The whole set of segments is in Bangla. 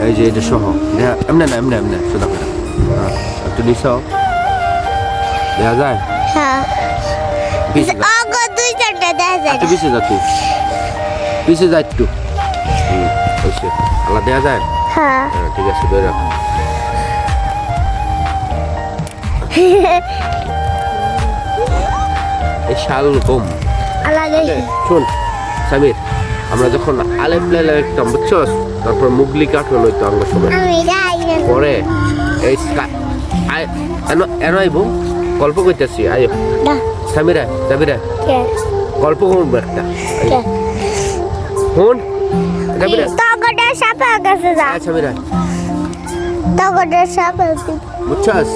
এই যে এটা সহ এমনি না এমনি সোজা করে একটু নিচাও দেখা যায় হ্যাঁ পিছে যা আগো দুই চারটা দেখা যায় একটু পিছে যা তুই পিছে যা একটু হয়েছে আল্লাহ দেখা যায় হ্যাঁ হ্যাঁ ঠিক আছে ধরে রাখ এই শাল কম আলাদা শোন সামির আমরা যখন আলেপ লাইলা একদম বুঝছস তারপর মুগলি কাটল হইতো আমরা সবাই আমি যাই না পরে এই এনো আইব গল্প কইতাছি আয়ো না সামিরা সাবিরা কে গল্প করবো একটা কে শোন সামিরা তগটা সাপা গেছে যা সামিরা তগটা সাপা বুঝছস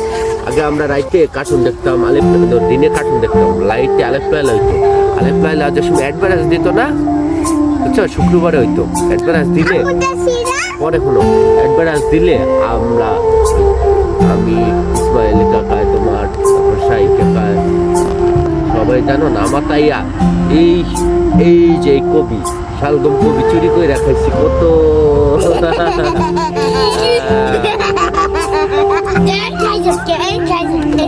আগে আমরা রাইতে কার্টুন দেখতাম আলেপ দিনে কার্টুন দেখতাম লাইটে আলেপ লাইলা হইতো আলেপ লাইলা যে সময় অ্যাডভার্টাইজ দিত না বুঝছো শুক্রবারে হইতো অ্যাডভার্টাইজ দিলে পরে কোনো অ্যাডভার্টাইজ দিলে আমরা আমি ইসমাইল কাকায় তোমার তারপর সাই কাকায় সবাই জানো না আমার তাইয়া এই এই যে কবি শালগম কবি চুরি করে রাখাইছি কত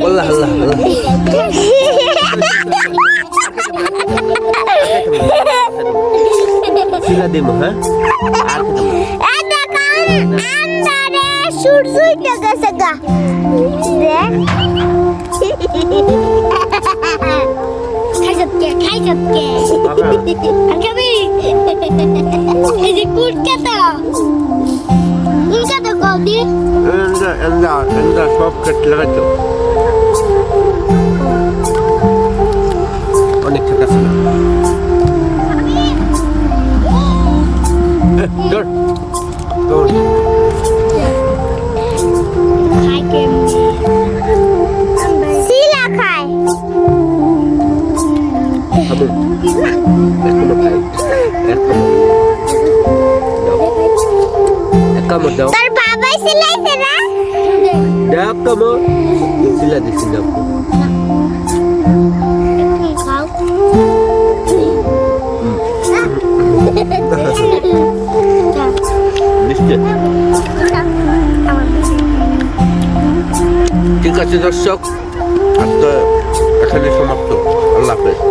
আল্লাহ আল্লাহ সিলা দেব হ্যাঁ আর সূর্যটা গেছে গা খাই সবকে এই যে কুটকাটা কদি এন্দা সব কেটে লাগাইতো অনেক ঠিক আছে তোর তোর শিলা খায় খাবো এক কামড় দাও তোর বাবাই সিলাইছে না এক কামড় সিলা দিছি না খাও নিশ্চয় ঠিক আছে দর্শক আজকে এখানে সমাপ্ত আল্লাহ হাফেজ